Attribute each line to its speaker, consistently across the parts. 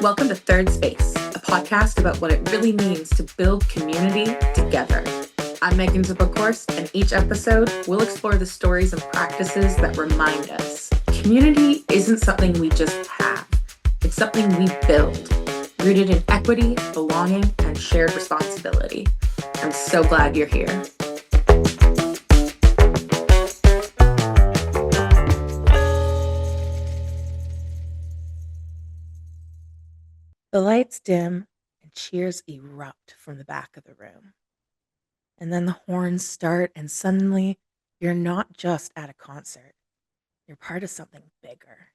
Speaker 1: Welcome to Third Space, a podcast about what it really means to build community together. I'm Megan Boekhorst, and each episode we'll explore the stories and practices that remind us community isn't something we just have. It's something we build, rooted in equity, belonging, and shared responsibility. I'm so glad you're here. The lights dim and cheers erupt from the back of the room. And then the horns start, and suddenly you're not just at a concert. You're part of something bigger.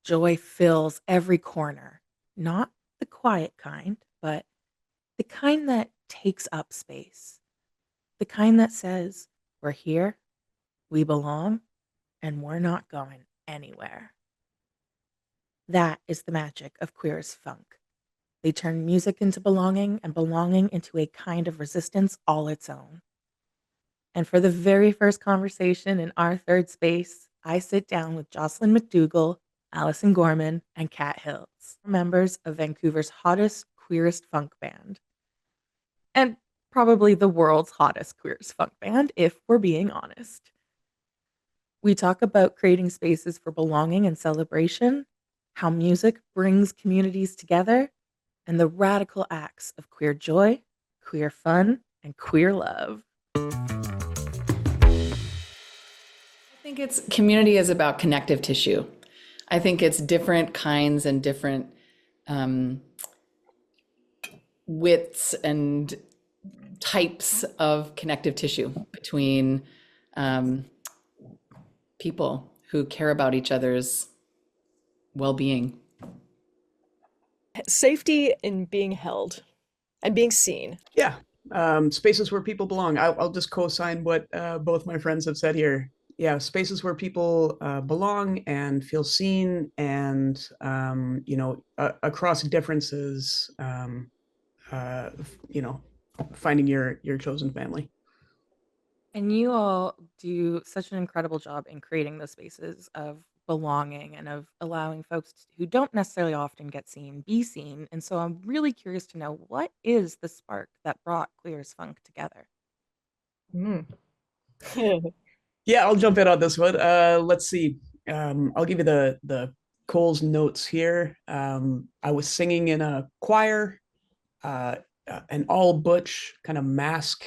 Speaker 1: Joy fills every corner, not the quiet kind, but the kind that takes up space. The kind that says, we're here, we belong, and we're not going anywhere. That is the magic of queerest funk. They turn music into belonging and belonging into a kind of resistance all its own. And for the very first conversation in our third space, I sit down with Jocelyn Macdougall, Alison Gorman, and Kat Hiltz, members of Vancouver's hottest queerest funk band. And probably the world's hottest queerest funk band, if we're being honest. We talk about creating spaces for belonging and celebration, how music brings communities together, and the radical acts of queer joy, queer fun, and queer love.
Speaker 2: I think it's community is about connective tissue. I think it's different kinds and different widths and types of connective tissue between people who care about each other's well-being.
Speaker 3: Safety in being held and being seen.
Speaker 4: Yeah, spaces where people belong. I'll just co-sign what both my friends have said here. Yeah, spaces where people belong and feel seen, and across differences, finding your chosen family.
Speaker 1: And you all do such an incredible job in creating those spaces of belonging and of allowing folks who don't necessarily often get seen be seen. And so I'm really curious to know, what is the spark that brought Queer as Funk together?
Speaker 4: Yeah, I'll jump in on this one. Let's see. I'll give you the Cole's notes here. I was singing in a choir, an all butch kind of mask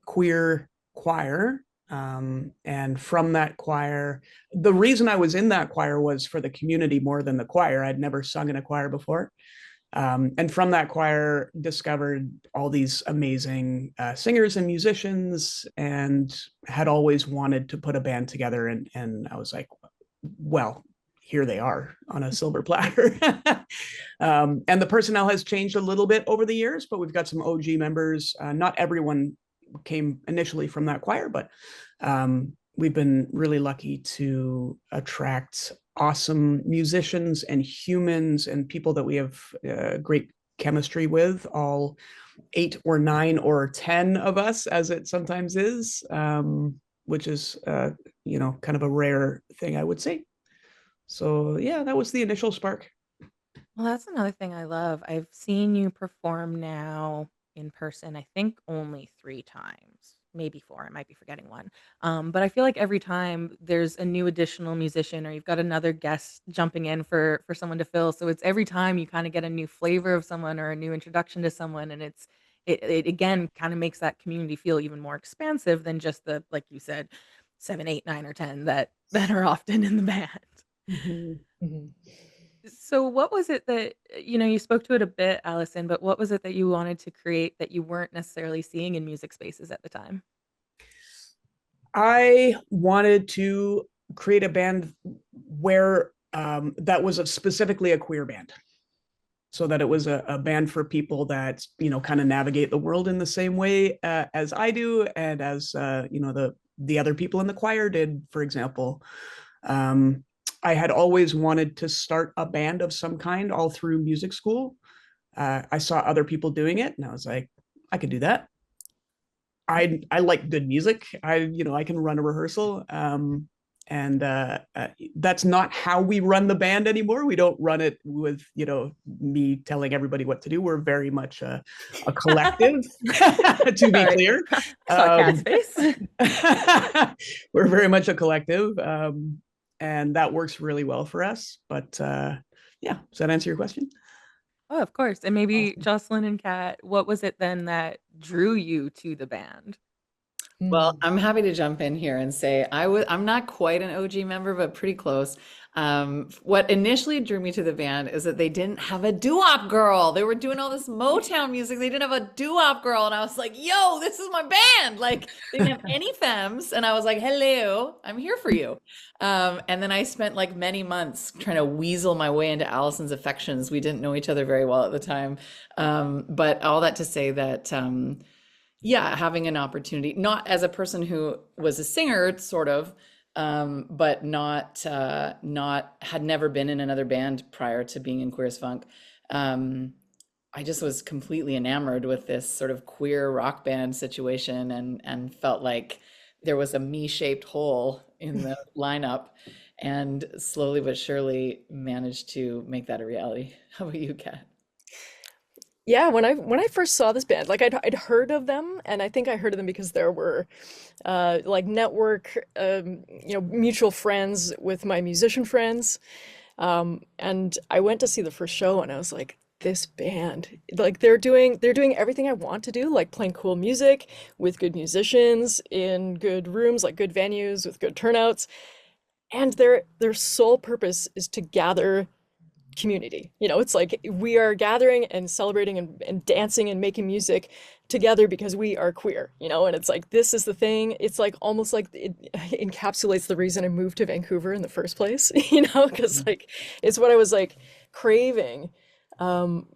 Speaker 4: queer choir. And from that choir, the reason I was in that choir was for the community more than the choir. I'd never sung in a choir before. And from that choir, discovered all these amazing singers and musicians, and had always wanted to put a band together. And I was like, well, here they are on a silver platter. And the personnel has changed a little bit over the years, but we've got some OG members. Not everyone came initially from that choir, but we've been really lucky to attract awesome musicians and humans and people that we have great chemistry with, all 8 or 9 or 10 of us, as it sometimes is, which is kind of a rare thing, I would say. So yeah, that was the initial spark.
Speaker 1: Well, that's another thing I love. I've seen you perform now in person, I think only 3 times, maybe 4. I might be forgetting one. But I feel like every time there's a new additional musician, or you've got another guest jumping in for someone to fill. So it's every time you kind of get a new flavor of someone or a new introduction to someone, and it again kind of makes that community feel even more expansive than just the, like you said, 7, 8, 9, or 10 that are often in the band.
Speaker 3: Mm-hmm. Mm-hmm.
Speaker 1: So what was it that, you spoke to it a bit, Alison, but what was it that you wanted to create that you weren't necessarily seeing in music spaces at the time?
Speaker 4: I wanted to create a band where that was specifically a queer band, so that it was a band for people that kind of navigate the world in the same way as I do, and as the other people in the choir did, for example. I had always wanted to start a band of some kind all through music school. I saw other people doing it, and I was like, I could do that. I like good music. I can run a rehearsal. and that's not how we run the band anymore. We don't run it with, you know, me telling everybody what to do. We're very much a collective, to be
Speaker 1: Sorry.
Speaker 4: clear.
Speaker 1: I saw Cat's face.
Speaker 4: We're very much a collective, and that works really well for us. But yeah, does that answer your question?
Speaker 1: Oh, of course. And maybe
Speaker 4: Awesome.
Speaker 1: Jocelyn and Kat, what was it then that drew you to the band?
Speaker 2: Well,
Speaker 3: Mm.
Speaker 2: I'm happy to jump in here and say I'm not quite an OG member, but pretty close. What initially drew me to the band is that they didn't have a doo-wop girl. They were doing all this Motown music. They didn't have a doo-wop girl, and I was like, "Yo, this is my band!" Like they didn't have any femmes, and I was like, "Hello, I'm here for you." And then I spent like many months trying to weasel my way into Allison's affections. We didn't know each other very well at the time, but all that to say that. Yeah, having an opportunity, not as a person who was a singer, sort of, but not had never been in another band prior to being in Queerest Funk. Um, I just was completely enamored with this sort of queer rock band situation, and felt like there was a me-shaped hole in the lineup, and slowly but surely managed to make that a reality. How about you, Kat?
Speaker 3: Yeah, when I first saw this band, like I'd heard of them, and I think I heard of them because there were like network, mutual friends with my musician friends. And I went to see the first show, and I was like, this band, like they're doing everything I want to do, like playing cool music with good musicians in good rooms, like good venues with good turnouts. And their sole purpose is to gather community. It's like we are gathering and celebrating and dancing and making music together because we are queer, and it's like this is the thing. It's like almost like it encapsulates the reason I moved to Vancouver in the first place, because like it's what I was like craving,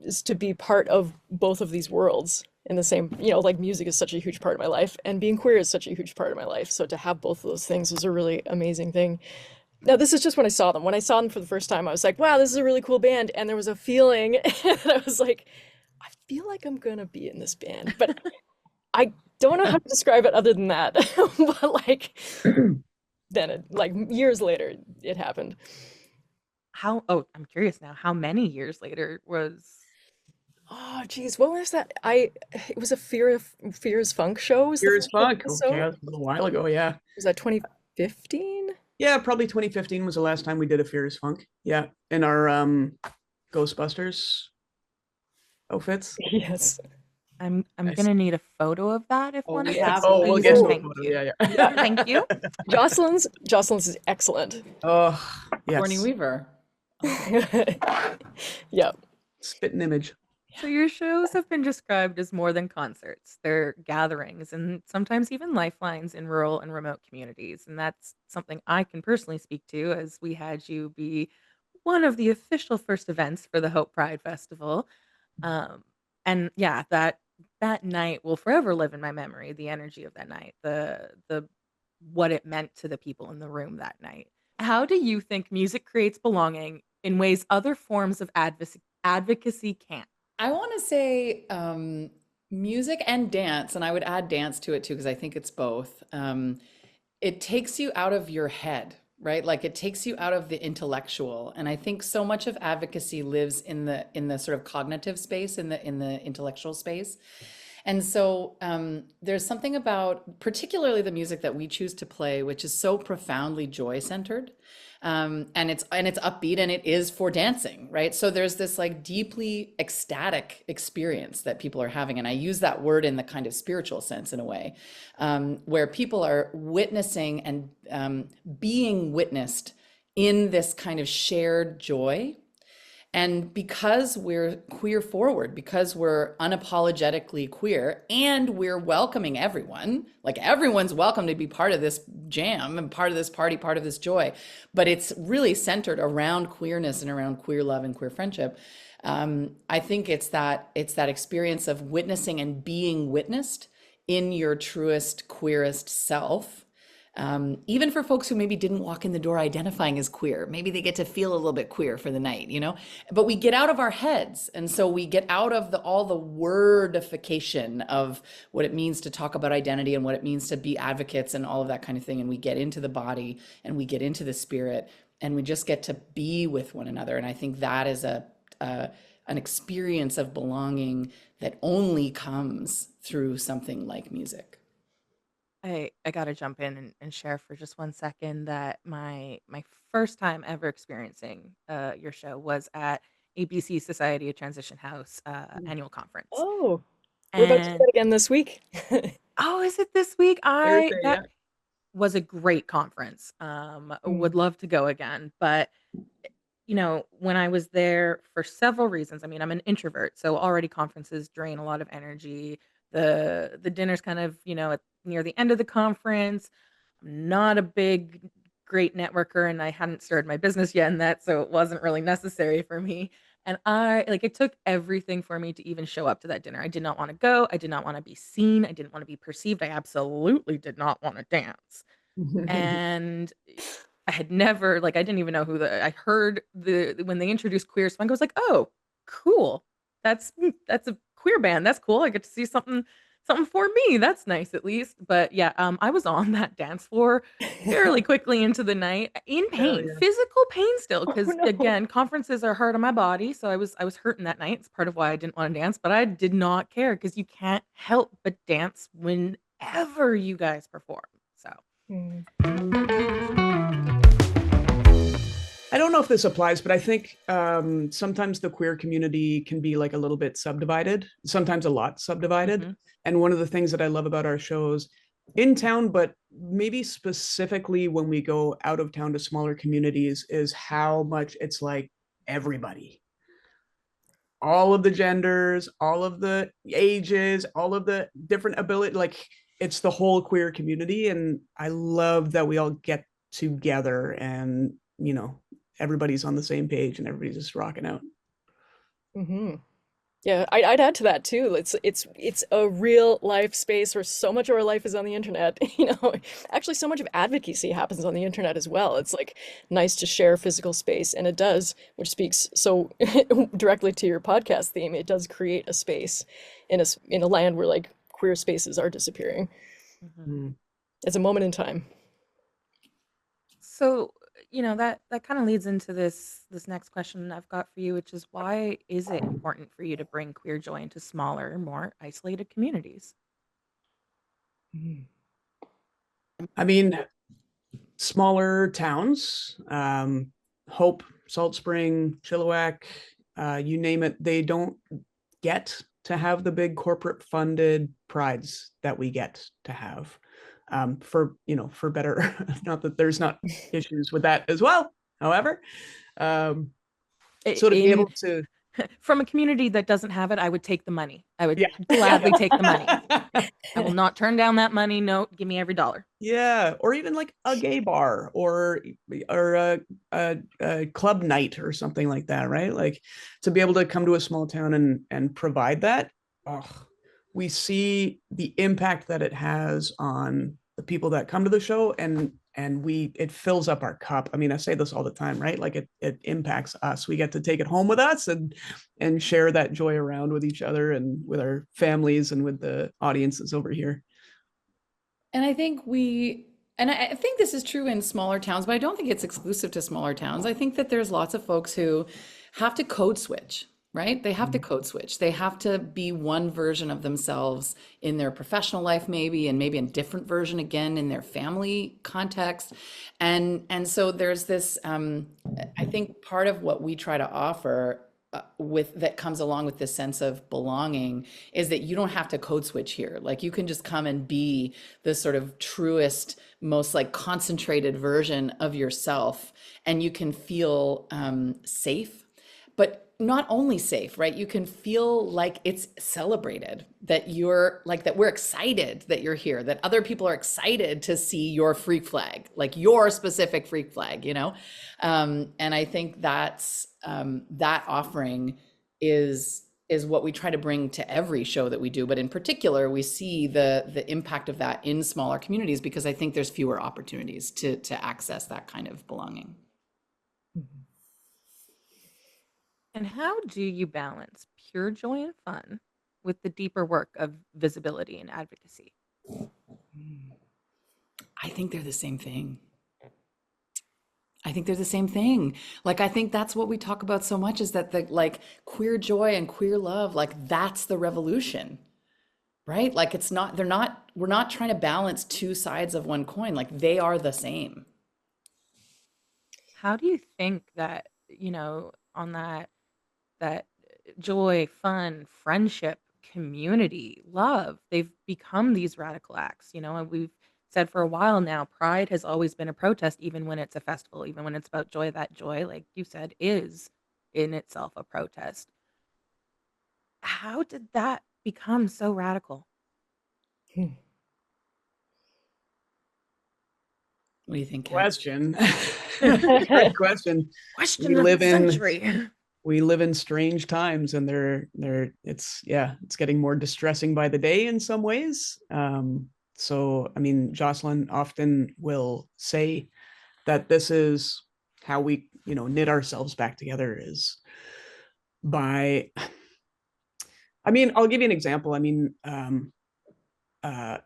Speaker 3: is to be part of both of these worlds in the same, like music is such a huge part of my life and being queer is such a huge part of my life. So to have both of those things is a really amazing thing. No, this is just when I saw them. When I saw them for the first time, I was like, wow, this is a really cool band. And there was a feeling, and I was like, I feel like I'm gonna be in this band. But I don't know how to describe it other than that. But like then like years later, it happened.
Speaker 1: I'm curious now. How many years later was
Speaker 3: Oh geez, what was that? It was a Fear is Funk show, was the
Speaker 4: Here's
Speaker 3: first
Speaker 4: Funk. Okay,
Speaker 3: episode.
Speaker 4: that was a while ago. Yeah.
Speaker 3: Was that 2015?
Speaker 4: Yeah, probably 2015 was the last time we did a Furious Funk. Yeah, in our Ghostbusters outfits.
Speaker 3: Yes.
Speaker 1: I'm
Speaker 4: Nice.
Speaker 1: gonna need a photo of that if
Speaker 2: Oh,
Speaker 1: one
Speaker 2: we
Speaker 1: of
Speaker 2: have
Speaker 4: Oh,
Speaker 2: one.
Speaker 4: we'll
Speaker 1: please
Speaker 4: get
Speaker 1: and
Speaker 4: to a
Speaker 3: Oh,
Speaker 1: thank
Speaker 4: photo.
Speaker 1: you.
Speaker 4: Yeah,
Speaker 3: yeah.
Speaker 4: yeah.
Speaker 1: Thank you.
Speaker 3: Jocelyn's is excellent.
Speaker 4: Oh,
Speaker 2: Courtney
Speaker 4: yes.
Speaker 2: Weaver.
Speaker 3: Yeah.
Speaker 4: Spit an image.
Speaker 1: So your shows have been described as more than concerts. They're gatherings and sometimes even lifelines in rural and remote communities. And that's something I can personally speak to as we had you be one of the official first events for the Hope Pride Festival. Um, and yeah, that night will forever live in my memory. The energy of that night, the what it meant to the people in the room that night. How do you think music creates belonging in ways other forms of advocacy can't?
Speaker 2: I want to say music and dance, and I would add dance to it too, because I think it's both. It takes you out of your head, right? Like it takes you out of the intellectual. And I think so much of advocacy lives in the sort of cognitive space, in the intellectual space. And so there's something about particularly the music that we choose to play, which is so profoundly joy centered. And it's upbeat and it is for dancing, right? So there's this like deeply ecstatic experience that people are having. And I use that word in the kind of spiritual sense in a way, where people are witnessing and being witnessed in this kind of shared joy. And because we're queer forward, because we're unapologetically queer and we're welcoming everyone, like everyone's welcome to be part of this jam and part of this party, part of this joy, but it's really centered around queerness and around queer love and queer friendship. I think it's that experience of witnessing and being witnessed in your truest, queerest self, Even for folks who maybe didn't walk in the door identifying as queer, maybe they get to feel a little bit queer for the night, you know? But we get out of our heads. And so we get out of all the wordification of what it means to talk about identity and what it means to be advocates and all of that kind of thing. And we get into the body and we get into the spirit and we just get to be with one another. And I think that is an experience of belonging that only comes through something like music.
Speaker 1: I gotta jump in and share for just 1 second that my first time ever experiencing your show was at ABC Society of Transition House annual conference.
Speaker 3: Oh, we're about to do
Speaker 1: And
Speaker 3: that again this week.
Speaker 1: oh, is it this week?
Speaker 4: Thursday, yeah.
Speaker 1: That was a great conference. Would love to go again, but when I was there for several reasons. I mean, I'm an introvert, so already conferences drain a lot of energy. The dinner's kind of, near the end of the conference. I'm not a great networker, and I hadn't started my business yet in that, so it wasn't really necessary for me. And it took everything for me to even show up to that dinner. I did not want to go. I did not want to be seen. I didn't want to be perceived. I absolutely did not want to dance. And I had never, I didn't even know I heard when they introduced Queer Spunk, I was like, oh, cool. That's a queer band. That's cool. I get to see something for me. That's nice at least. But yeah, I was on that dance floor fairly quickly into the night in pain,
Speaker 4: yeah.
Speaker 1: physical pain still,
Speaker 3: Oh,
Speaker 1: because
Speaker 3: no.
Speaker 1: again, conferences are hard on my body. So I was hurting that night. It's part of why I didn't want to dance, but I did not care because you can't help but dance whenever you guys perform. So
Speaker 3: Mm.
Speaker 4: I don't know if this applies, but I think sometimes the queer community can be like a little bit subdivided, sometimes a lot subdivided.
Speaker 1: Mhm.
Speaker 4: And one of the things that I love about our shows in town, but maybe specifically when we go out of town to smaller communities, is how much it's like everybody. All of the genders, all of the ages, all of the different ability, it's the whole queer community. And I love that we all get together and, everybody's on the same page and everybody's just rocking out.
Speaker 3: Hmm. Yeah, I'd add to that too. It's a real life space where so much of our life is on the internet. Actually, so much of advocacy happens on the internet as well. It's like nice to share physical space, and it does, which speaks so directly to your podcast theme. It does create a space in a land where like queer spaces are disappearing.
Speaker 1: Mhm.
Speaker 3: It's a moment in time.
Speaker 1: So, that kind of leads into this next question I've got for you, which is why is it important for you to bring queer joy into smaller, more isolated communities?
Speaker 3: Mm.
Speaker 4: I mean, smaller towns, Hope, Salt Spring, Chilliwack, you name it, they don't get to have the big corporate funded prides that we get to have. For better, not that there's not issues with that as well. However, so to be
Speaker 1: In
Speaker 4: able to,
Speaker 1: from a community that doesn't have it, I would take the money. I would
Speaker 4: yeah,
Speaker 1: gladly take the money. I will not turn down that money. No, give me every dollar.
Speaker 4: yeah, or even like a gay bar or a club night or something like that, right? Like to be able to come to a small town and provide that. Oh, we see the impact that it has on the people that come to the show, and it fills up our cup. I mean, I say this all the time, right? Like it impacts us. We get to take it home with us and share that joy around with each other and with our families and with the audiences over here.
Speaker 2: And I think this is true in smaller towns, but I don't think it's exclusive to smaller towns. I think that there's lots of folks who have to code switch, right? They have to code switch. They have to be one version of themselves in their professional life, maybe, and maybe a different version again in their family context. And so there's this, I think part of what we try to offer with that comes along with this sense of belonging is that you don't have to code switch here. Like you can just come and be the sort of truest, most like concentrated version of yourself, and you can feel safe, but not only safe, right? You can feel like it's celebrated, that we're excited that you're here, that other people are excited to see your freak flag, like your specific freak flag, And I think that offering is is what we try to bring to every show that we do. But in particular, we see the impact of that in smaller communities because I think there's fewer opportunities to access that kind of belonging.
Speaker 1: And how do you balance pure joy and fun with the deeper work of visibility and advocacy?
Speaker 2: I think they're the same thing. I think they're the same thing. Like, I think that's what we talk about so much is that the like queer joy and queer love, like that's the revolution, right? Like it's not, we're not trying to balance two sides of one coin. Like they are the same.
Speaker 1: How do you think that, on that joy, fun, friendship, community, love, they've become these radical acts, and we've said for a while now, Pride has always been a protest, even when it's a festival, even when it's about joy, that joy, like you said, is in itself a protest. How did that become so radical?
Speaker 2: What do you think, Kat?
Speaker 4: Question. Great question.
Speaker 1: Question of the century.
Speaker 4: We live in strange times, and it's getting more distressing by the day in some ways. So I mean, Jocelyn often will say that this is how we, knit ourselves back together is by, I mean, I'll give you an example. I mean, I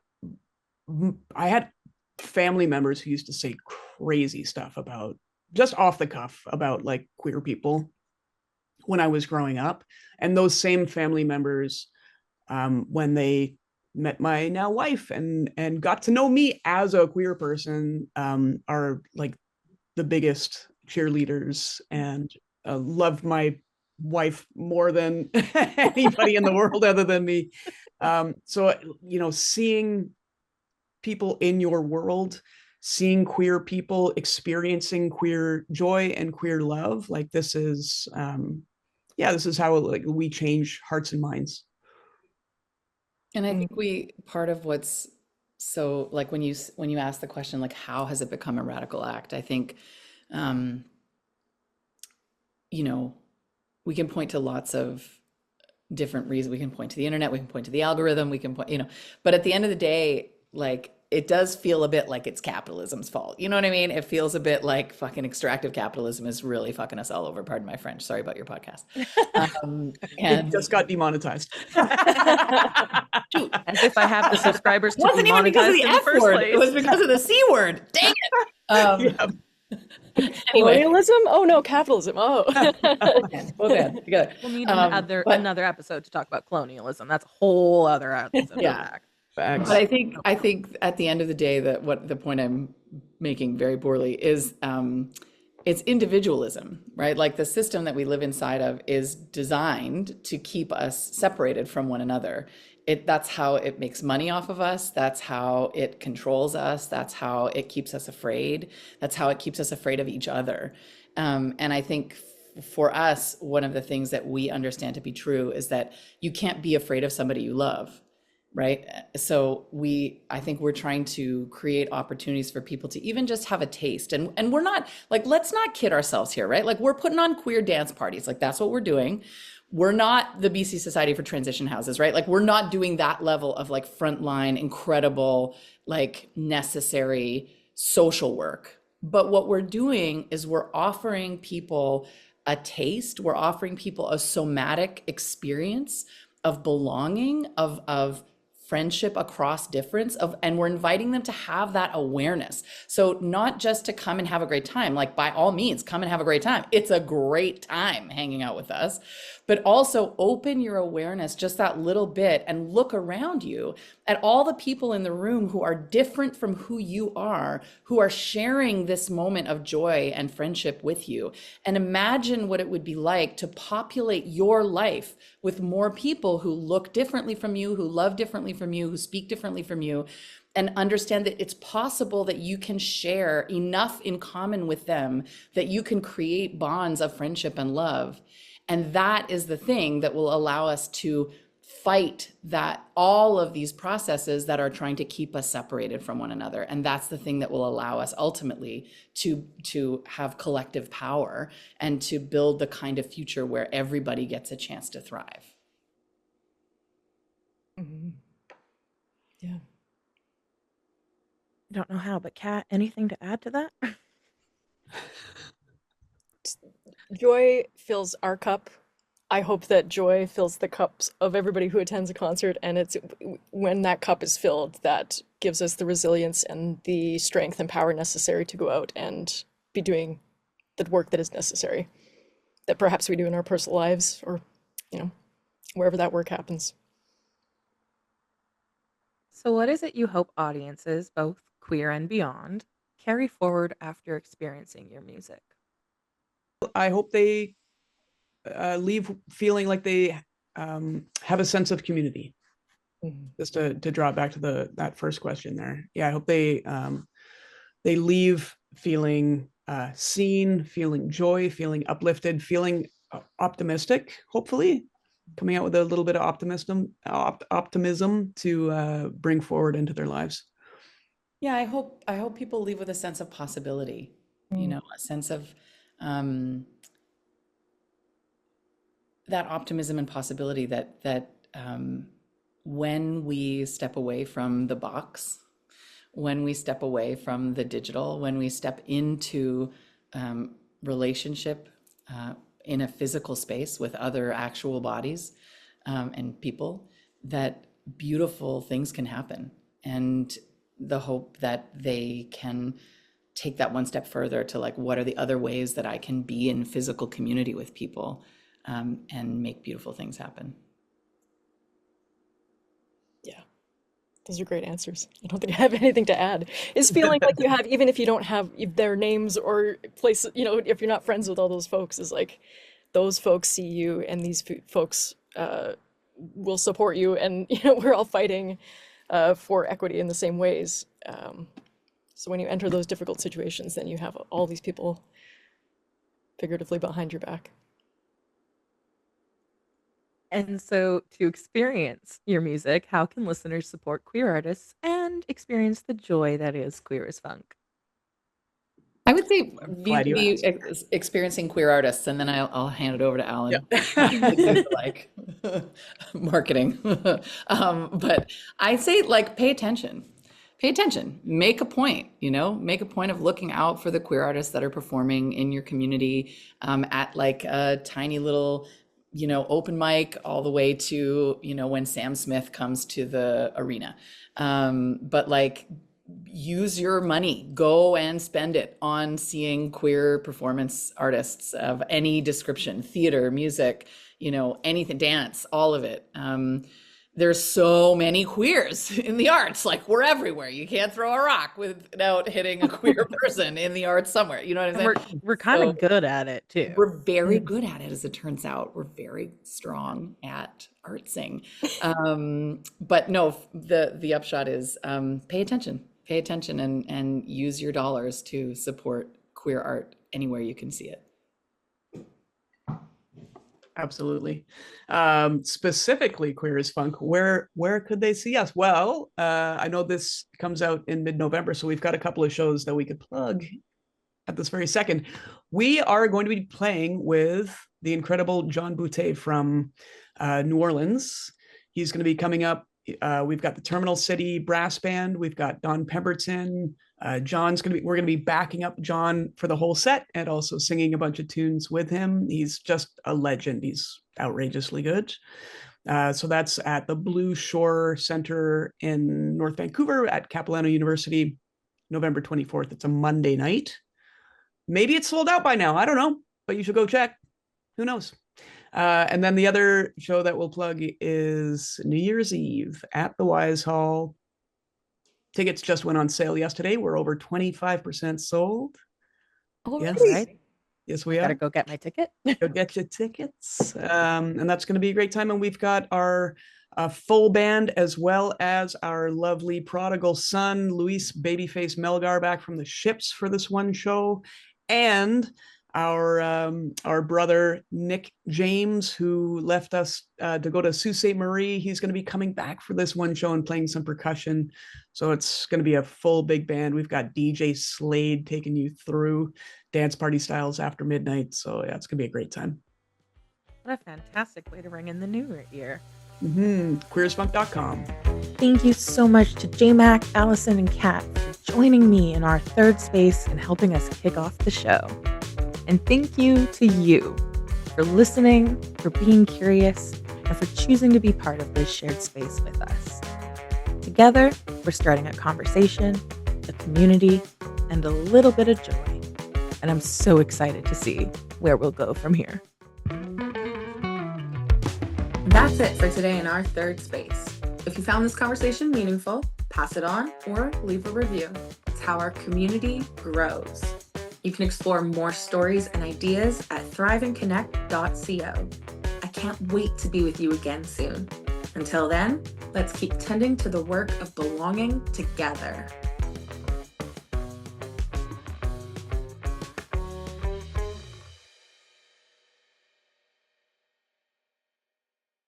Speaker 4: had family members who used to say crazy stuff about, just off the cuff, about like queer people when I was growing up. And those same family members, when they met my now wife and got to know me as a queer person, are like the biggest cheerleaders and loved my wife more than anybody in the world other than me. So, seeing people in your world, seeing queer people experiencing queer joy and queer love, like this is how like we change hearts and minds.
Speaker 2: And I think part of what's so like when you ask the question, like, how has it become a radical act? I think, we can point to lots of different reasons. We can point to the internet, we can point to the algorithm, we can point, but at the end of the day, like, it does feel a bit like it's capitalism's fault. You know what I mean? It feels a bit like fucking extractive capitalism is really fucking us all over. Pardon my French. Sorry about your podcast.
Speaker 4: It just got demonetized.
Speaker 1: Shoot, as if I have the subscribers to
Speaker 2: wasn't even because of the F word.
Speaker 1: Place.
Speaker 2: It was because of the C word. Dang it.
Speaker 3: Colonialism? Oh no, capitalism. Oh.
Speaker 2: Okay. Together.
Speaker 1: We'll need another episode to talk about colonialism. That's a whole other episode.
Speaker 2: Yeah. But I think at the end of the day, that what the point I'm making very poorly is it's individualism, right? Like the system that we live inside of is designed to keep us separated from one another. That's how it makes money off of us. That's how it controls us. That's how it keeps us afraid. That's how it keeps us afraid of each other. And I think for us, one of the things that we understand to be true is that you can't be afraid of somebody you love. Right. So I think we're trying to create opportunities for people to even just have a taste. And we're not like, let's not kid ourselves here, right? Like we're putting on queer dance parties. Like that's what we're doing. We're not the BC Society for Transition Houses, right? Like we're not doing that level of like frontline, incredible, like necessary social work. But what we're doing is we're offering people a taste. We're offering people a somatic experience of belonging, of friendship across difference, and we're inviting them to have that awareness. So not just to come and have a great time, like by all means, come and have a great time. It's a great time hanging out with us, but also open your awareness just that little bit and look around you at all the people in the room who are different from who you are, who are sharing this moment of joy and friendship with you. And imagine what it would be like to populate your life with more people who look differently from you, who love differently from you, who speak differently from you, and understand that it's possible that you can share enough in common with them that you can create bonds of friendship and love. And that is the thing that will allow us to fight that all of these processes that are trying to keep us separated from one another. And that's the thing that will allow us ultimately to have collective power and to build the kind of future where everybody gets a chance to thrive.
Speaker 3: Yeah.
Speaker 1: I don't know how, but Kat, anything to add to that?
Speaker 3: Joy fills our cup. I hope that joy fills the cups of everybody who attends a concert, and it's when that cup is filled that gives us the resilience and the strength and power necessary to go out and be doing the work that is necessary, that perhaps we do in our personal lives or, you know, wherever that work happens.
Speaker 1: So, what is it you hope audiences, both queer and beyond, carry forward after experiencing your music?
Speaker 4: I hope they leave feeling like they have a sense of community.
Speaker 3: Mhm.
Speaker 4: Just to draw it back to that first question there. Yeah, I hope they leave feeling seen, feeling joy, feeling uplifted, feeling optimistic. Hopefully, coming out with a little bit of optimism to bring forward into their lives.
Speaker 2: Yeah, I hope people leave with a sense of possibility,
Speaker 3: Mm.
Speaker 2: a sense of um, that optimism and possibility that when we step away from the box, when we step away from the digital, when we step into relationship in a physical space with other actual bodies and people, that beautiful things can happen. And the hope that they can take that one step further to like, what are the other ways that I can be in physical community with people and make beautiful things happen.
Speaker 3: Yeah, those are great answers. I don't think I have anything to add. It's feeling like you have, even if you don't have their names or places, if you're not friends with all those folks, is like those folks see you and these folks will support you, and we're all fighting for equity in the same ways. So when you enter those difficult situations, then you have all these people figuratively behind your back.
Speaker 1: And so, to experience your music, how can listeners support queer artists and experience the joy that is queer as funk?
Speaker 2: I would say
Speaker 4: I'm
Speaker 2: be,
Speaker 4: glad you
Speaker 2: be
Speaker 4: asked.
Speaker 2: experiencing queer artists, and then I'll hand it over to
Speaker 4: Yeah.
Speaker 2: Alan to do the like marketing. But I say like pay attention, make a point, make a point of looking out for the queer artists that are performing in your community at like a tiny little, open mic all the way to, when Sam Smith comes to the arena. But like, use your money, go and spend it on seeing queer performance artists of any description, theater, music, anything, dance, all of it. There's so many queers in the arts, like we're everywhere. You can't throw a rock without hitting a queer person in the arts somewhere. You know what I'm
Speaker 1: And
Speaker 2: saying?
Speaker 1: we're kind
Speaker 2: So
Speaker 1: of good at it too.
Speaker 2: we're very good at it, as it turns out. We're very strong at artsing. But no, the upshot is pay attention and use your dollars to support queer art anywhere you can see it.
Speaker 4: Absolutely. Specifically Queer as Funk, where could they see us? Well, I know this comes out in mid-November, so we've got a couple of shows that we could plug at this very second. We are going to be playing with the incredible John Boutte from New Orleans. He's going to be coming up. We've got the Terminal City Brass Band. We've got Don Pemberton. We're going to be backing up John for the whole set and also singing a bunch of tunes with him. He's just a legend. He's outrageously good. So that's at the Blue Shore Center in North Vancouver at Capilano University, November 24th. It's a Monday night. Maybe it's sold out by now. I don't know, but you should go check. Who knows? And then the other show that we'll plug is New Year's Eve at the Wise Hall. Tickets just went on sale yesterday. We're over 25% sold.
Speaker 3: All
Speaker 4: Yes.
Speaker 1: All right.
Speaker 4: Yes,
Speaker 1: I
Speaker 4: we
Speaker 1: gotta
Speaker 4: are.
Speaker 1: go get my ticket.
Speaker 4: Go get your tickets. And that's going to be a great time. And we've got our full band as well as our lovely prodigal son, Luis Babyface Melgar, back from the ships for this one show. And our brother Nick James, who left us to go to Sault Ste. Marie. He's going to be coming back for this one show and playing some percussion. So it's going to be a full big band. We've got DJ Slade taking you through dance party styles after midnight. So yeah, it's going to be a great time.
Speaker 1: What a fantastic way to ring in the new year.
Speaker 4: Queerestfunk.com.
Speaker 1: Thank you so much to JMac, Allison, and Kat for joining me in our third space and helping us kick off the show. And thank you to you for listening, for being curious, and for choosing to be part of this shared space with us. Together, we're starting a conversation, a community, and a little bit of joy. And I'm so excited to see where we'll go from here. That's it for today in our third space. If you found this conversation meaningful, pass it on or leave a review. It's how our community grows. You can explore more stories and ideas at thriveandconnect.co. I can't wait to be with you again soon. Until then, let's keep tending to the work of belonging together.